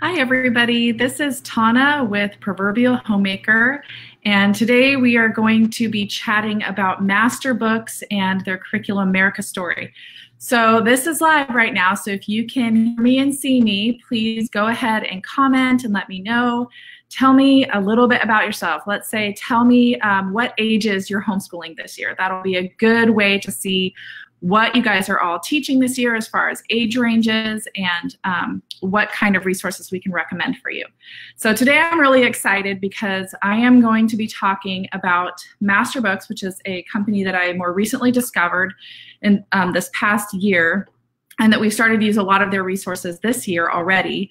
Hi, everybody. This is Tana with Proverbial Homemaker, and today we are going to be chatting about master books and their curriculum, America Story. So this is live right now, so if you can hear me and see me, please go ahead and comment and let me know. Tell me a little bit about yourself. Let's say, tell me what ages you're homeschooling this year. That'll be a good way to see what you guys are all teaching this year as far as age ranges and what kind of resources we can recommend for you. So today I'm really excited because I am going to be talking about Master Books, which is a company that I more recently discovered in this past year, and that we've started to use a lot of their resources this year already.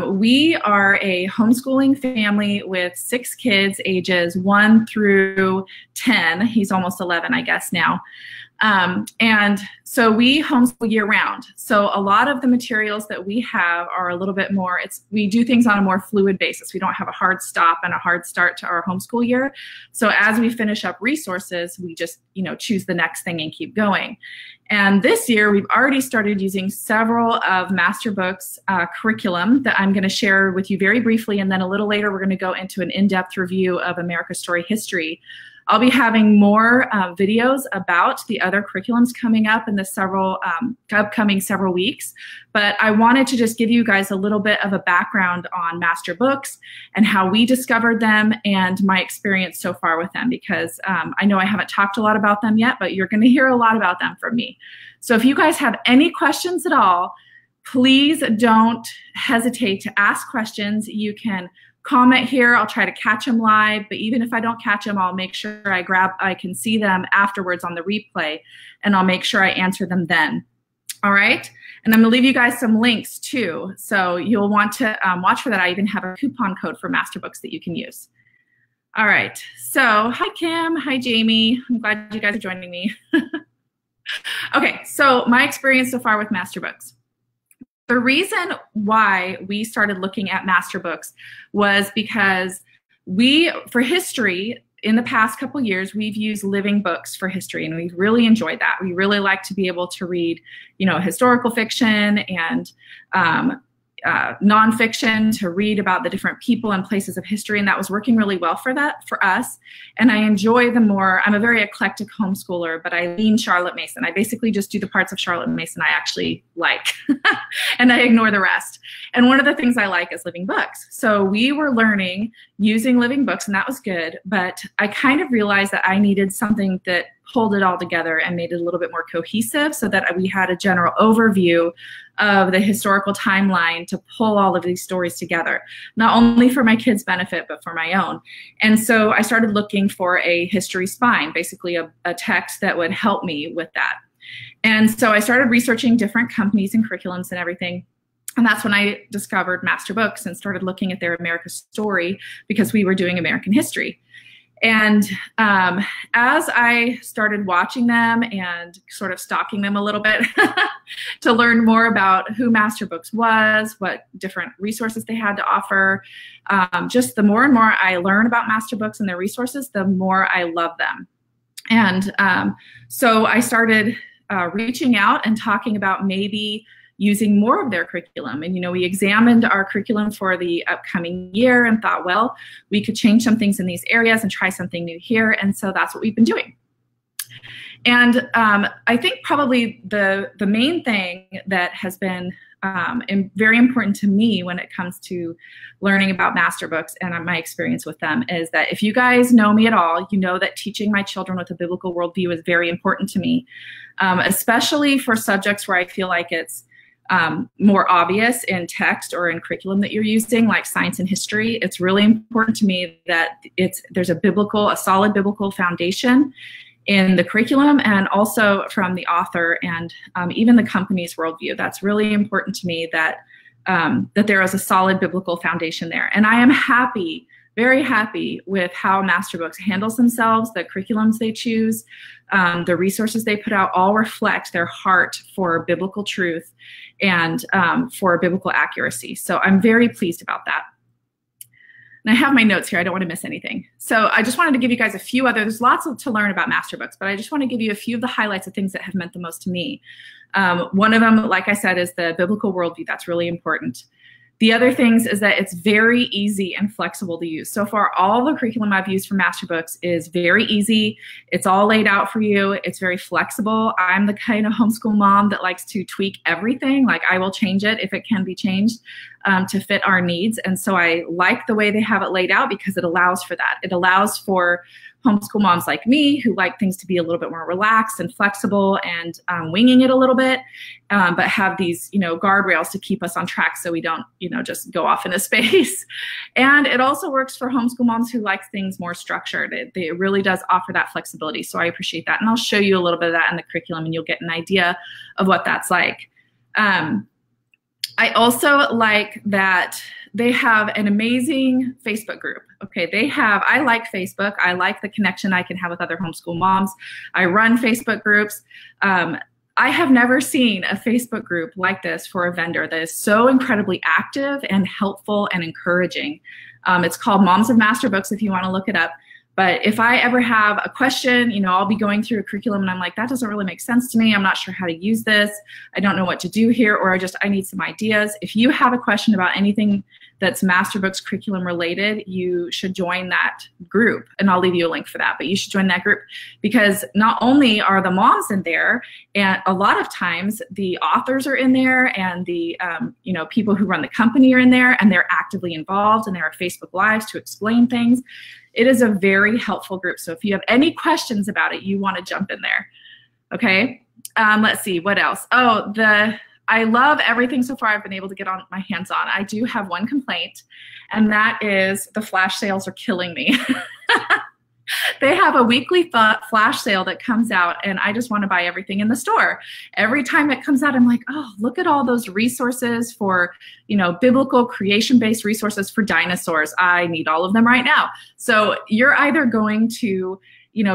We are a homeschooling family with 6 kids, ages 1 through 10. He's almost 11, I guess, now. And so we homeschool year round. So a lot of the materials that we have are a little bit more, we do things on a more fluid basis. We don't have a hard stop and a hard start to our homeschool year. So as we finish up resources, we just, choose the next thing and keep going. And this year, we've already started using several of Master Books curriculum that I'm going to share with you very briefly. And then a little later, we're going to go into an in-depth review of America Story history. I'll be having more videos about the other curriculums coming up in the upcoming several weeks, but I wanted to just give you guys a little bit of a background on Master Books and how we discovered them and my experience so far with them, because I know I haven't talked a lot about them yet, but you're going to hear a lot about them from me. So if you guys have any questions at all, please don't hesitate to ask questions. You can comment here. I'll try to catch them live, but even if I don't catch them, I'll make sure I can see them afterwards on the replay, and I'll make sure I answer them then. All right. And I'm going to leave you guys some links too. So you'll want to watch for that. I even have a coupon code for Master Books that you can use. All right. So hi, Kim. Hi, Jamie. I'm glad you guys are joining me. Okay. So my experience so far with Master Books. The reason why we started looking at Master Books was because for history, in the past couple years, we've used living books for history, and we've really enjoyed that. We really like to be able to read, historical fiction and nonfiction, to read about the different people and places of history, and that was working really well for us. And I enjoy I'm a very eclectic homeschooler, but I lean Charlotte Mason. I basically just do the parts of Charlotte Mason I actually like, and I ignore the rest. And one of the things I like is living books. So we were learning using living books, and that was good, but I kind of realized that I needed something that pulled it all together and made it a little bit more cohesive, so that we had a general overview of the historical timeline to pull all of these stories together, not only for my kids' benefit, but for my own. And so I started looking for a history spine, basically a text that would help me with that. And so I started researching different companies and curriculums and everything. And that's when I discovered Master Books and started looking at their America Story, because we were doing American history. And as I started watching them and sort of stalking them a little bit to learn more about who Master Books was, what different resources they had to offer, just the more and more I learn about Master Books and their resources, the more I love them. And so I started reaching out and talking about maybe using more of their curriculum. And, we examined our curriculum for the upcoming year and thought, well, we could change some things in these areas and try something new here. And so that's what we've been doing. And I think probably the main thing that has been very important to me when it comes to learning about Master Books and my experience with them is that if you guys know me at all, you know that teaching my children with a biblical worldview is very important to me, especially for subjects where I feel like it's more obvious in text or in curriculum that you're using, like science and history. It's really important to me that there's a solid biblical foundation in the curriculum, and also from the author and even the company's worldview. That's really important to me, that there is a solid biblical foundation there. And I am happy, very happy with how Master Books handles themselves. The curriculums they choose, the resources they put out, all reflect their heart for biblical truth and for biblical accuracy. So I'm very pleased about that. And I have my notes here. I don't want to miss anything. So I just wanted to give you guys a few there's lots to learn about Master Books, but I just want to give you a few of the highlights of things that have meant the most to me. One of them, like I said, is the biblical worldview. That's really important. The other things is that it's very easy and flexible to use. So far, all the curriculum I've used for Masterbooks is very easy. It's all laid out for you. It's very flexible. I'm the kind of homeschool mom that likes to tweak everything. Like, I will change it if it can be changed to fit our needs. And so I like the way they have it laid out because it allows for that. It allows for homeschool moms like me who like things to be a little bit more relaxed and flexible and winging it a little bit, but have these, guardrails to keep us on track so we don't, just go off into space. And it also works for homeschool moms who like things more structured. It really does offer that flexibility. So I appreciate that. And I'll show you a little bit of that in the curriculum and you'll get an idea of what that's like. I also like that they have an amazing Facebook group. Okay, I like Facebook. I like the connection I can have with other homeschool moms. I run Facebook groups. I have never seen a Facebook group like this for a vendor that is so incredibly active and helpful and encouraging. It's called Moms of Masterbooks if you want to look it up. But if I ever have a question, I'll be going through a curriculum and I'm like, that doesn't really make sense to me. I'm not sure how to use this. I don't know what to do here, or I need some ideas. If you have a question about anything that's Masterbooks curriculum related, you should join that group. And I'll leave you a link for that, but you should join that group because not only are the moms in there, and a lot of times the authors are in there and the people who run the company are in there and they're actively involved and there are Facebook Lives to explain things. It is a very helpful group. So if you have any questions about it, you want to jump in there. Okay. Let's see, what else? Oh, I love everything so far I've been able to get my hands on. I do have one complaint, and that is the flash sales are killing me. They have a weekly flash sale that comes out, and I just want to buy everything in the store. Every time it comes out, I'm like, oh, look at all those resources for, biblical creation-based resources for dinosaurs. I need all of them right now. So you're either going to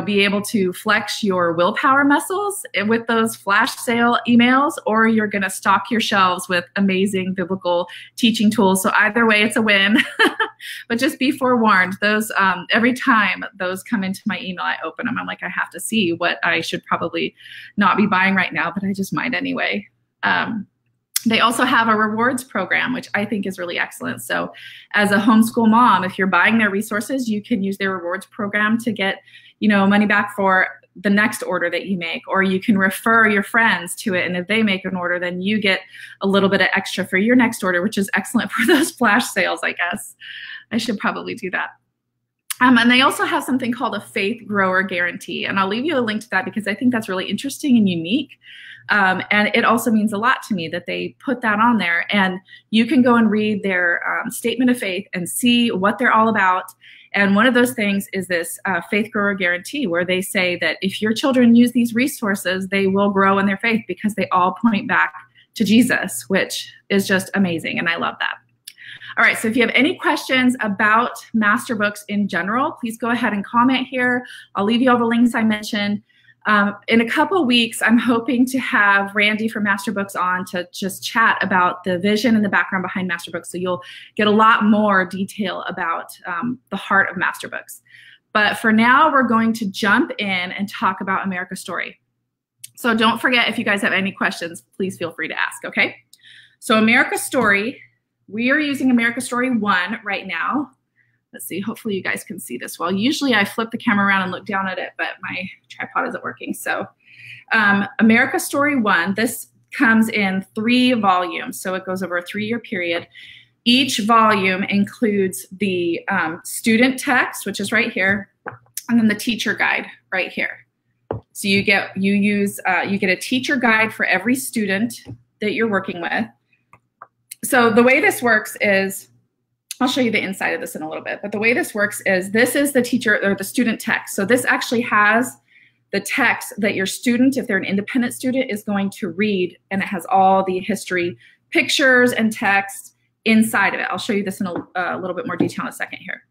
be able to flex your willpower muscles with those flash sale emails, or you're going to stock your shelves with amazing biblical teaching tools. So either way, it's a win. But just be forewarned, those every time those come into my email, I open them. I'm like, I have to see what I should probably not be buying right now, but I just might anyway. They also have a rewards program, which I think is really excellent. So as a homeschool mom, if you're buying their resources, you can use their rewards program to get money back for the next order that you make, or you can refer your friends to it. And if they make an order, then you get a little bit of extra for your next order, which is excellent for those flash sales, I guess. I should probably do that. And they also have something called a Faith Grower Guarantee. And I'll leave you a link to that because I think that's really interesting and unique. And it also means a lot to me that they put that on there. And you can go and read their statement of faith and see what they're all about. And one of those things is this Faith Grower Guarantee, where they say that if your children use these resources, they will grow in their faith because they all point back to Jesus, which is just amazing. And I love that. All right, so if you have any questions about Masterbooks in general, please go ahead and comment here. I'll leave you all the links I mentioned. In a couple weeks, I'm hoping to have Randy from Masterbooks on to just chat about the vision and the background behind Masterbooks, so you'll get a lot more detail about the heart of Masterbooks. But for now, we're going to jump in and talk about America Story. So don't forget, if you guys have any questions, please feel free to ask, okay? So America Story, we are using America Story 1 right now. Let's see, hopefully you guys can see this well. Usually I flip the camera around and look down at it, but my tripod isn't working. So America Story 1, this comes in 3 volumes. So it goes over a 3-year period. Each volume includes the student text, which is right here, and then the teacher guide right here. So you get a teacher guide for every student that you're working with. So the way this works is, I'll show you the inside of this in a little bit, but the way this works is this is the teacher or the student text. So this actually has the text that your student, if they're an independent student, is going to read, and it has all the history, pictures, and text inside of it. I'll show you this in a little bit more detail in a second here.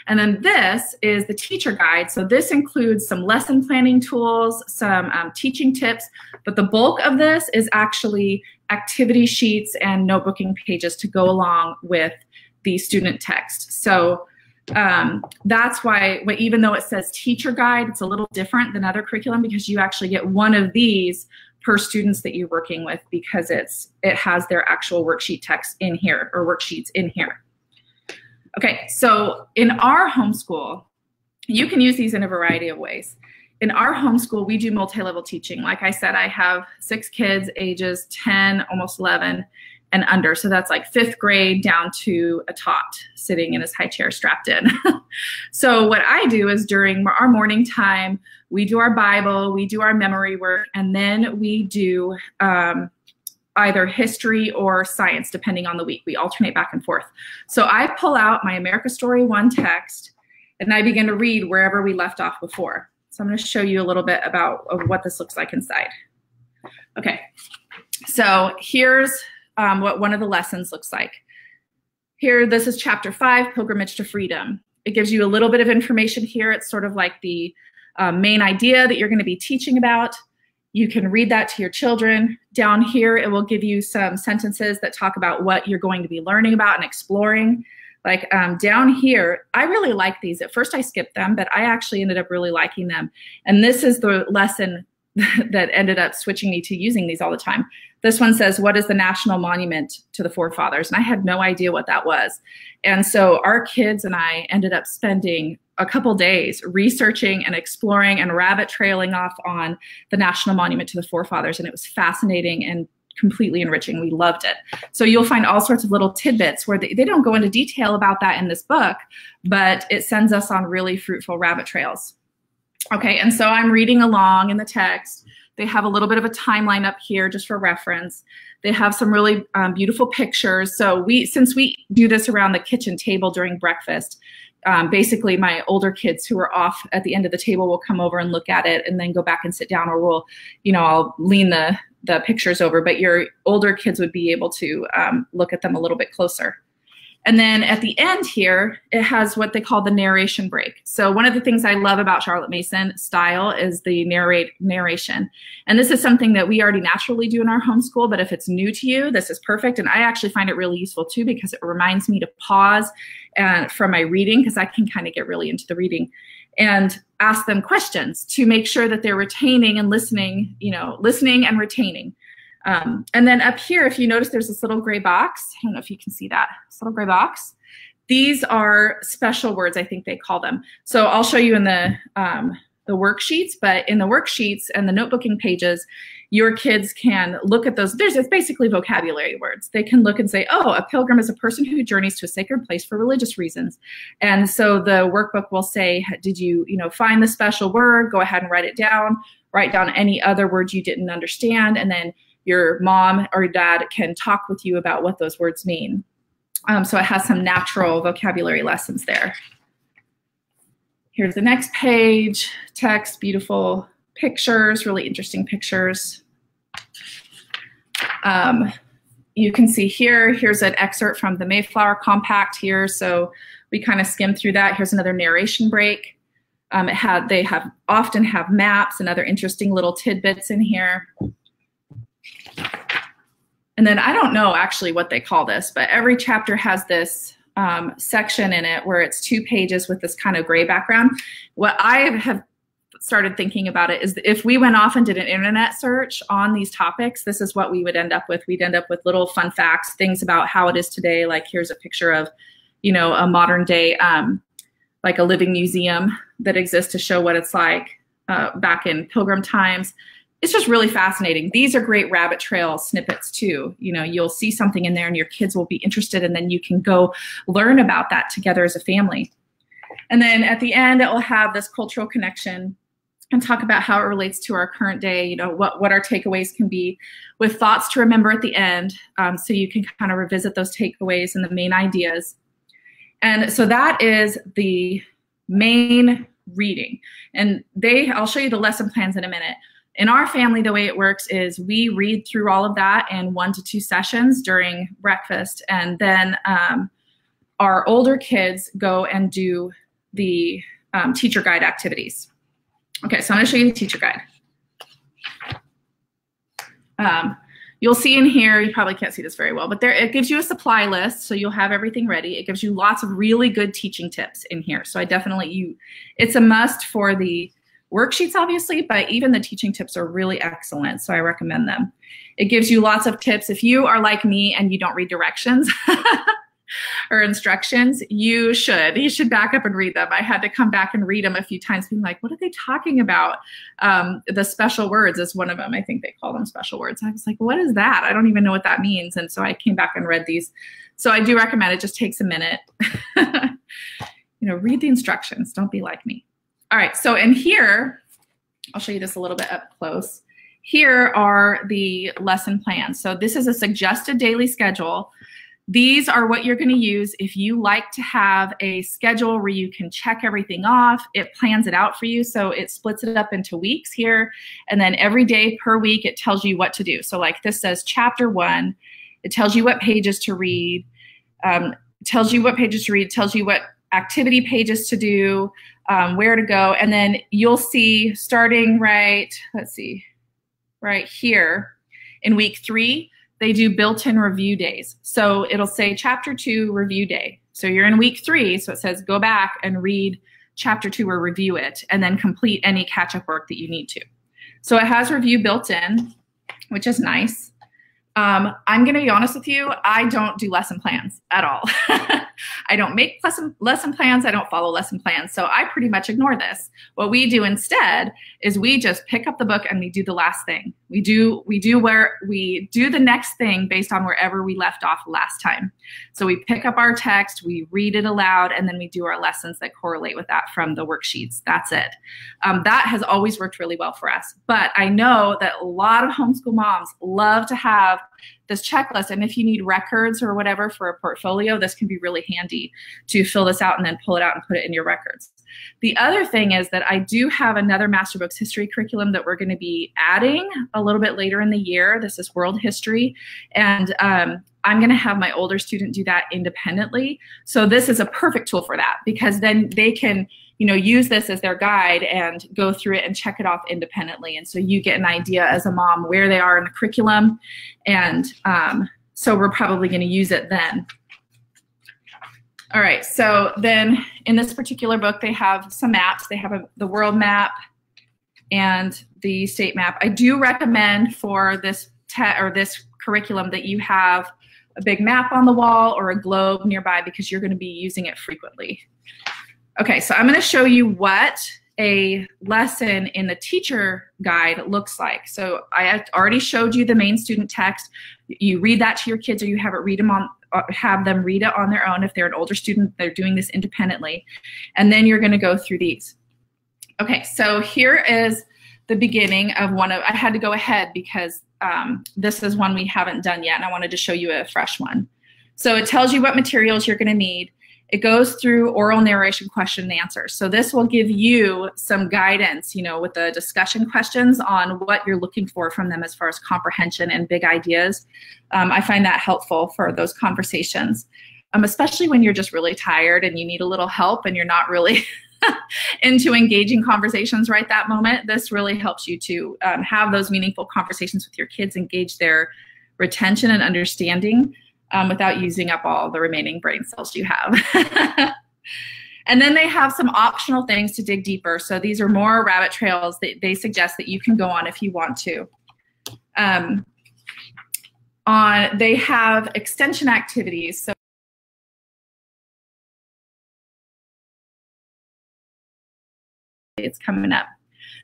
And then this is the teacher guide. So this includes some lesson planning tools, some teaching tips, but the bulk of this is actually activity sheets and notebooking pages to go along with the student text. So that's why even though it says teacher guide, it's a little different than other curriculum because you actually get one of these per students that you're working with, because it has their actual worksheet text in here, or worksheets in here. Okay, so in our homeschool, you can use these in a variety of ways. In our homeschool, we do multi-level teaching. Like I said, I have 6 kids ages 10, almost 11 and under. So that's like 5th grade down to a tot sitting in his high chair strapped in. So what I do is during our morning time, we do our Bible, we do our memory work, and then we do either history or science, depending on the week. We alternate back and forth. So I pull out my America Story 1 text, and I begin to read wherever we left off before. So I'm going to show you a little bit about what this looks like inside. Okay, so here's what one of the lessons looks like. Here, this is chapter 5, Pilgrimage to Freedom. It gives you a little bit of information here. It's sort of like the main idea that you're going to be teaching about. You can read that to your children. Down here, it will give you some sentences that talk about what you're going to be learning about and exploring. Like down here, I really like these. At first I skipped them, but I actually ended up really liking them. And this is the lesson that ended up switching me to using these all the time. This one says, what is the national monument to the forefathers? And I had no idea what that was. And so our kids and I ended up spending a couple days researching and exploring and rabbit trailing off on the national monument to the forefathers. And it was fascinating and completely enriching. We loved it. So you'll find all sorts of little tidbits where they don't go into detail about that in this book, but it sends us on really fruitful rabbit trails. Okay, and so I'm reading along in the text. They have a little bit of a timeline up here just for reference. They have some really beautiful pictures. So since we do this around the kitchen table during breakfast, basically my older kids who are off at the end of the table will come over and look at it and then go back and sit down, or we'll, I'll lean the pictures over, but your older kids would be able to look at them a little bit closer. And then at the end here, it has what they call the narration break. So one of the things I love about Charlotte Mason style is the narration. And this is something that we already naturally do in our homeschool, but if it's new to you, this is perfect. And I actually find it really useful too, because it reminds me to pause from my reading, because I can kind of get really into the reading, and ask them questions to make sure that they're retaining and listening, listening and retaining. And then up here, if you notice, there's this little gray box. I don't know if you can see that. This little gray box. These are special words, I think they call them. So I'll show you in the worksheets, but in the worksheets and the notebooking pages, your kids can look at those. It's basically vocabulary words. They can look and say, oh, a pilgrim is a person who journeys to a sacred place for religious reasons. And so the workbook will say, did you, find the special word? Go ahead and write it down. Write down any other words you didn't understand, and then your mom or dad can talk with you about what those words mean. So it has some natural vocabulary lessons there. Here's the next page, text, beautiful pictures, really interesting pictures. You can see here's an excerpt from the Mayflower Compact here. So we kind of skimmed through that. Here's another narration break. They often have maps and other interesting little tidbits in here. And then I don't know actually what they call this, but every chapter has this section in it where it's 2 pages with this kind of gray background. What I have started thinking about it is if we went off and did an internet search on these topics, this is what we would end up with. We'd end up with little fun facts, things about how it is today. Like here's a picture of, a modern day, like a living museum that exists to show what it's like back in Pilgrim times. It's just really fascinating. These are great rabbit trail snippets too. You'll see something in there and your kids will be interested, and then you can go learn about that together as a family. And then at the end, it will have this cultural connection and talk about how it relates to our current day, what our takeaways can be, with thoughts to remember at the end, so you can kind of revisit those takeaways and the main ideas. And so that is the main reading. And I'll show you the lesson plans in a minute. In our family, the way it works is we read through all of that in 1 to 2 sessions during breakfast, and then our older kids go and do the teacher guide activities. Okay, so I'm going to show you the teacher guide. You'll see in here, you probably can't see this very well, but it gives you a supply list, so you'll have everything ready. It gives you lots of really good teaching tips in here. So it's a must for the worksheets, obviously, but even the teaching tips are really excellent, so I recommend them. It gives you lots of tips. If you are like me and you don't read directions or instructions, you should back up and read them. I had to come back and read them a few times, being like, what are they talking about? The special words is one of them. I think they call them special words. I was like, what is that? I don't even know what that means. And so I came back and read these. So I do recommend it. Just takes a minute. Read the instructions. Don't be like me. All right, so in here, I'll show you this a little bit up close. Here are the lesson plans. So this is a suggested daily schedule. These are what you're going to use if you like to have a schedule where you can check everything off. It plans it out for you. So it splits it up into weeks here. And then every day per week, it tells you what to do. So like this says chapter 1. It tells you what pages to read. Tells you what activity pages to do, where to go. And then you'll see starting right here in week 3, they do built-in review days. So it'll say chapter 2 review day. So you're in week 3, so it says go back and read chapter 2 or review it, and then complete any catch-up work that you need to. So it has review built in, which is nice. I'm going to be honest with you, I don't do lesson plans at all. I don't make lesson plans. I don't follow lesson plans. So I pretty much ignore this. What we do instead is we just pick up the book and we do the last thing. We do the next thing based on wherever we left off last time. So we pick up our text, we read it aloud, and then we do our lessons that correlate with that from the worksheets. That's it. That has always worked really well for us. But I know that a lot of homeschool moms love to have this checklist, and if you need records or whatever for a portfolio, this can be really handy to fill this out and then pull it out and put it in your records. The other thing is that I do have another Masterbooks history curriculum that we're going to be adding a little bit later in the year. This is world history, and I'm going to have my older student do that independently. So this is a perfect tool for that, because then they can use this as their guide and go through it and check it off independently. And so you get an idea as a mom where they are in the curriculum. And so we're probably going to use it then. All right, so then in this particular book, they have some maps. They have the world map and the state map. I do recommend for this curriculum that you have a big map on the wall or a globe nearby, because you're going to be using it frequently. Okay, so I'm going to show you what a lesson in the teacher guide looks like. So I already showed you the main student text. You read that to your kids, or you have them read it on their own. If they're an older student, they're doing this independently. And then you're going to go through these. Okay, so here is the beginning of I had to go ahead because this is one we haven't done yet, and I wanted to show you a fresh one. So it tells you what materials you're going to need. It goes through oral narration question and answer. So this will give you some guidance, with the discussion questions on what you're looking for from them as far as comprehension and big ideas. I find that helpful for those conversations, especially when you're just really tired and you need a little help and you're not really into engaging conversations right that moment. This really helps you to have those meaningful conversations with your kids, engage their retention and understanding, without using up all the remaining brain cells you have. And then they have some optional things to dig deeper. So these are more rabbit trails that they suggest that you can go on if you want to. They have extension activities. So it's coming up.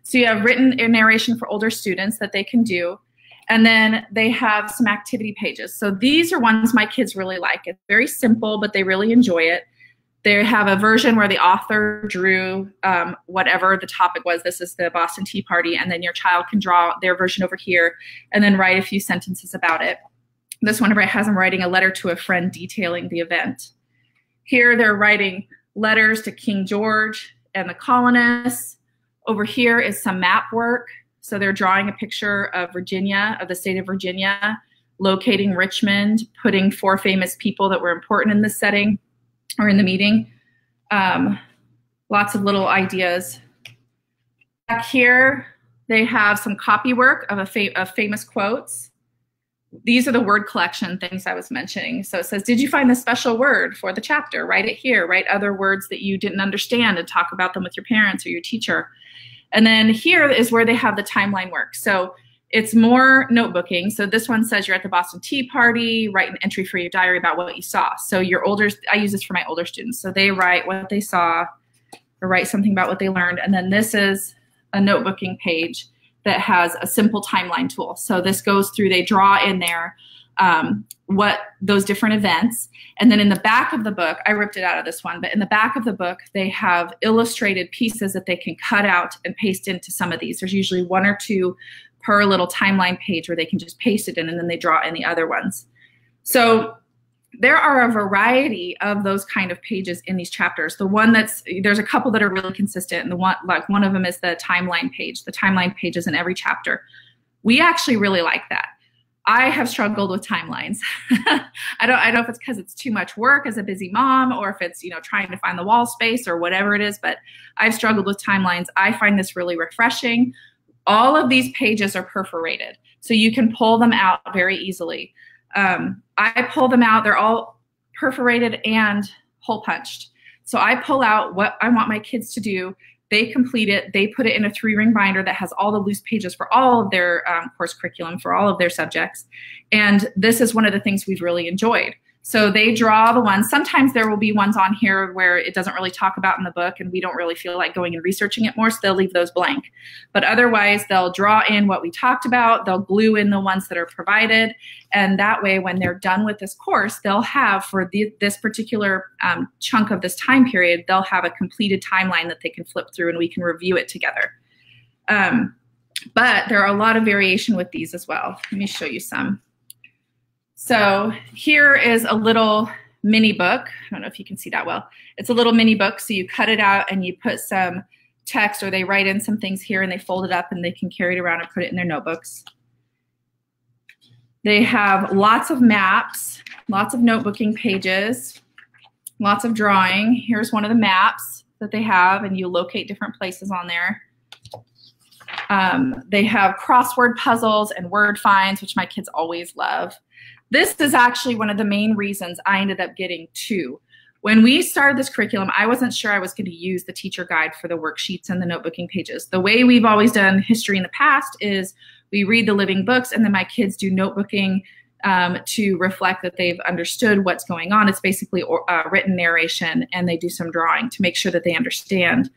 So you have written narration for older students that they can do. And then they have some activity pages. So these are ones my kids really like. It's very simple, but they really enjoy it. They have a version where the author drew whatever the topic was. This is the Boston Tea Party. And then your child can draw their version over here and then write a few sentences about it. This one has them writing a letter to a friend detailing the event. Here they're writing letters to King George and the colonists. Over here is some map work. So they're drawing a picture of Virginia, of the state of Virginia, locating Richmond, putting 4 famous people that were important in this setting or in the meeting. Lots of little ideas. Back here, they have some copy work of famous quotes. These are the word collection things I was mentioning. So it says, did you find the special word for the chapter? Write it here. Write other words that you didn't understand and talk about them with your parents or your teacher. And then here is where they have the timeline work. So it's more notebooking. So this one says you're at the Boston Tea Party, write an entry for your diary about what you saw. So your older, I use this for my older students. So they write what they saw or write something about what they learned. And then this is a notebooking page that has a simple timeline tool. So this goes through, they draw in there what those different events. And then in the back of the book, I ripped it out of this one, but in the back of the book, they have illustrated pieces that they can cut out and paste into some of these. There's usually 1 or 2 per little timeline page where they can just paste it in, and then they draw in the other ones. So there are a variety of those kind of pages in these chapters. The one there's a couple that are really consistent, and the one of them is the timeline page. The timeline page is in every chapter. We actually really like that. I have struggled with timelines. I don't know if it's because it's too much work as a busy mom, or if it's, trying to find the wall space or whatever it is, but I've struggled with timelines. I find this really refreshing. All of these pages are perforated, so you can pull them out very easily. I pull them out, they're all perforated and hole punched. So I pull out what I want my kids to do. They complete it. They put it in a 3-ring binder that has all the loose pages for all of their course curriculum, for all of their subjects. And this is one of the things we've really enjoyed. So they draw the ones. Sometimes there will be ones on here where it doesn't really talk about in the book and we don't really feel like going and researching it more, so they'll leave those blank. But otherwise, they'll draw in what we talked about. They'll glue in the ones that are provided. And that way, when they're done with this course, they'll have, for this particular chunk of this time period, they'll have a completed timeline that they can flip through and we can review it together. But there are a lot of variation with these as well. Let me show you some. So here is a little mini book. I don't know if you can see that well. It's a little mini book, so you cut it out and you put some text, or they write in some things here and they fold it up and they can carry it around and put it in their notebooks. They have lots of maps, lots of notebooking pages, lots of drawing. Here's one of the maps that they have, and you locate different places on there. They have crossword puzzles and word finds, which my kids always love. This is actually one of the main reasons I ended up getting 2. When we started this curriculum, I wasn't sure I was going to use the teacher guide for the worksheets and the notebooking pages. The way we've always done history in the past is we read the living books and then my kids do notebooking to reflect that they've understood what's going on. It's basically written narration, and they do some drawing to make sure that they understand.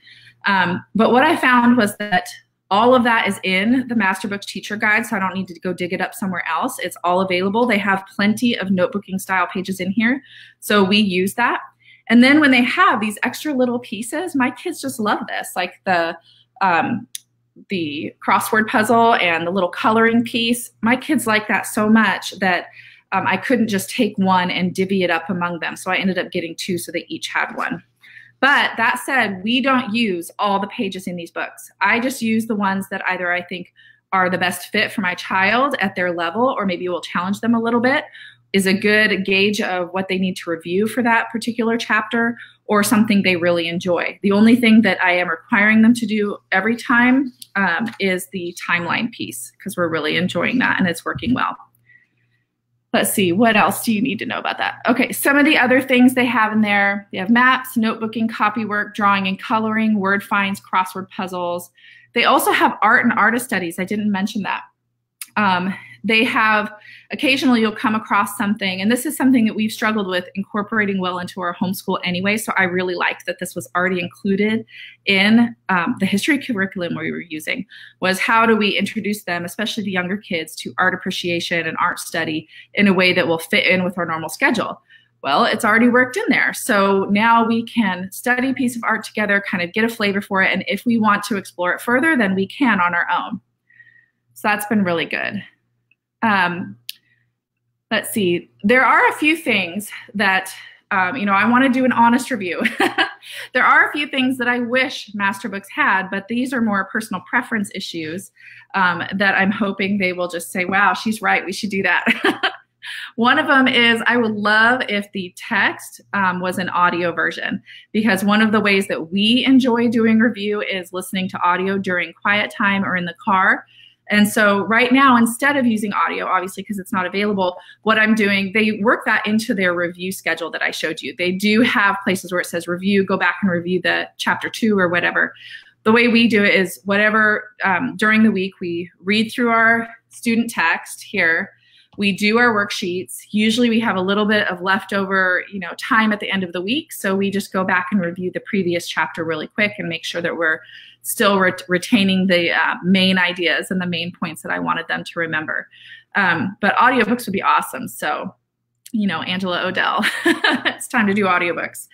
But what I found was that all of that is in the Masterbooks teacher guide, so I don't need to go dig it up somewhere else. It's all available. They have plenty of notebooking style pages in here, so we use that. And then when they have these extra little pieces, my kids just love this, like the crossword puzzle and the little coloring piece. My kids like that so much that I couldn't just take one and divvy it up among them, so I ended up getting 2 so they each had one. But that said, we don't use all the pages in these books. I just use the ones that either I think are the best fit for my child at their level, or maybe will challenge them a little bit, is a good gauge of what they need to review for that particular chapter, or something they really enjoy. The only thing that I am requiring them to do every time is the timeline piece, because we're really enjoying that and it's working well. Let's see, what else do you need to know about that? Okay, some of the other things they have in there, they have maps, notebooking, copywork, drawing and coloring, word finds, crossword puzzles. They also have art and artist studies. I didn't mention that. They have, occasionally you'll come across something, and this is something that we've struggled with incorporating well into our homeschool anyway, so I really liked that this was already included in the history curriculum we were using, was how do we introduce them, especially the younger kids, to art appreciation and art study in a way that will fit in with our normal schedule. Well, it's already worked in there, so now we can study a piece of art together, kind of get a flavor for it, and if we want to explore it further, then we can on our own. So that's been really good. Let's see, there are a few things that, I want to do an honest review. There are a few things that I wish Masterbooks had, but these are more personal preference issues that I'm hoping they will just say, wow, she's right, we should do that. One of them is I would love if the text was an audio version, because one of the ways that we enjoy doing review is listening to audio during quiet time or in the car. And so right now, instead of using audio, obviously because it's not available, what I'm doing, they work that into their review schedule that I showed you. They do have places where it says review, go back and review the chapter 2 or whatever. the way we do it is whatever, during the week, we read through our student text here. We do our worksheets. Usually we have a little bit of leftover, time at the end of the week. So we just go back and review the previous chapter really quick and make sure that we're still retaining the main ideas and the main points that I wanted them to remember. But audiobooks would be awesome. So, Angela Odell, it's time to do audiobooks.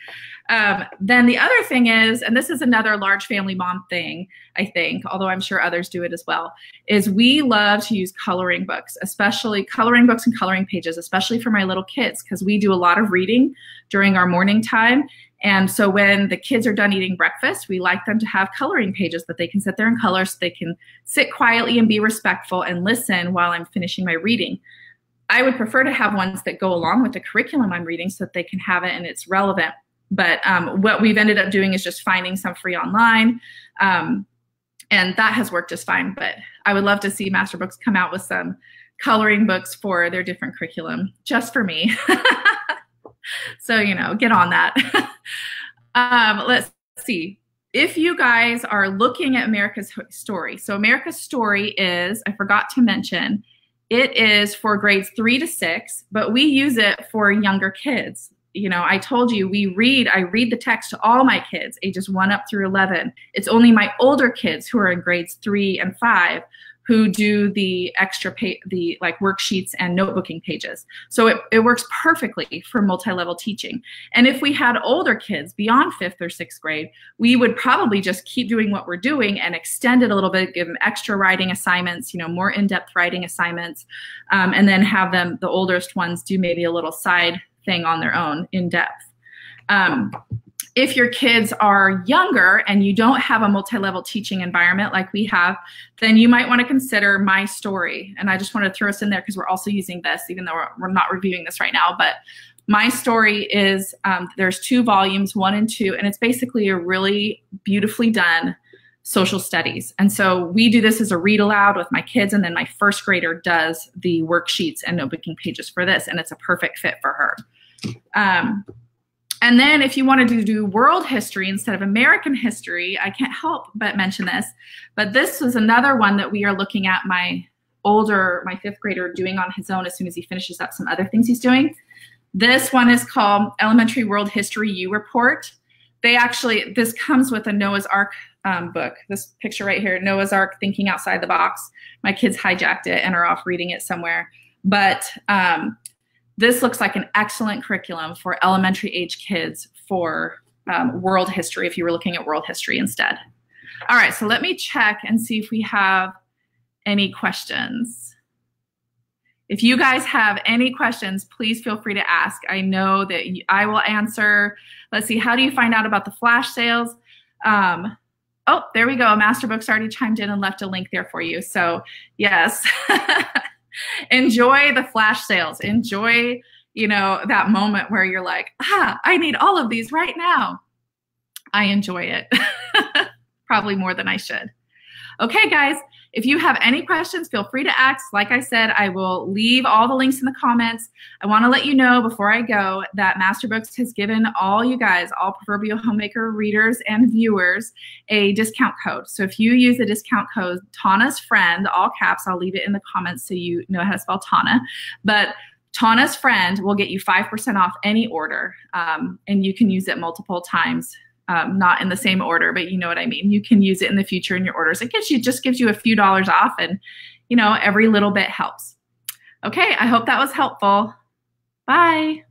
Then the other thing is, and this is another large family mom thing, I think, although I'm sure others do it as well, is we love to use coloring books, especially coloring books and coloring pages, especially for my little kids, because we do a lot of reading during our morning time. And so when the kids are done eating breakfast, we like them to have coloring pages that they can sit there and color so they can sit quietly and be respectful and listen while I'm finishing my reading. I would prefer to have ones that go along with the curriculum I'm reading so that they can have it and it's relevant. But what we've ended up doing is just finding some free online, and that has worked just fine. But I would love to see Master Books come out with some coloring books for their different curriculum, just for me. So, get on that. Let's see. If you guys are looking at America's Story, so America's Story is, I forgot to mention, it is for grades 3 to 6, but we use it for younger kids. I told you I read the text to all my kids, ages 1 up through 11. It's only my older kids who are in grades 3 and 5 who do the extra worksheets and notebooking pages. So it works perfectly for multi-level teaching. And if we had older kids beyond 5th or 6th grade, we would probably just keep doing what we're doing and extend it a little bit, give them extra writing assignments, more in-depth writing assignments, and then have them, the oldest ones, do maybe a little side thing on their own in depth. If your kids are younger and you don't have a multi-level teaching environment like we have, then you might want to consider My Story. And I just want to throw us in there because we're also using this, even though we're not reviewing this right now. But My Story is, there's 2 volumes, 1 and 2, and it's basically a really beautifully done social studies. And so we do this as a read aloud with my kids, and then my 1st grader does the worksheets and notebooking pages for this, and it's a perfect fit for her. And then if you wanted to do world history instead of American history, I can't help but mention this, but this was another one that we are looking at my 5th grader doing on his own as soon as he finishes up some other things he's doing. This one is called Elementary World History U Report. This comes with a Noah's Ark book. This picture right here, Noah's Ark, Thinking Outside the Box. My kids hijacked it and are off reading it somewhere. But this looks like an excellent curriculum for elementary age kids for world history, if you were looking at world history instead. All right, so let me check and see if we have any questions. If you guys have any questions, please feel free to ask. I know that I will answer. Let's see, how do you find out about the flash sales? Oh, there we go. Master Books already chimed in and left a link there for you. So yes. Enjoy the flash sales. Enjoy, that moment where you're like, I need all of these right now. I enjoy it. Probably more than I should. Okay, guys, if you have any questions, feel free to ask. Like I said, I will leave all the links in the comments. I want to let you know before I go that Master Books has given all you guys, all Proverbial Homemaker readers and viewers, a discount code. So if you use the discount code Tana's Friend, all caps, I'll leave it in the comments so you know how to spell Tana. But Tana's Friend will get you 5% off any order, and you can use it multiple times. Not in the same order, but you know what I mean. You can use it in the future in your orders. It just gives you a few dollars off, and every little bit helps. Okay, I hope that was helpful. Bye.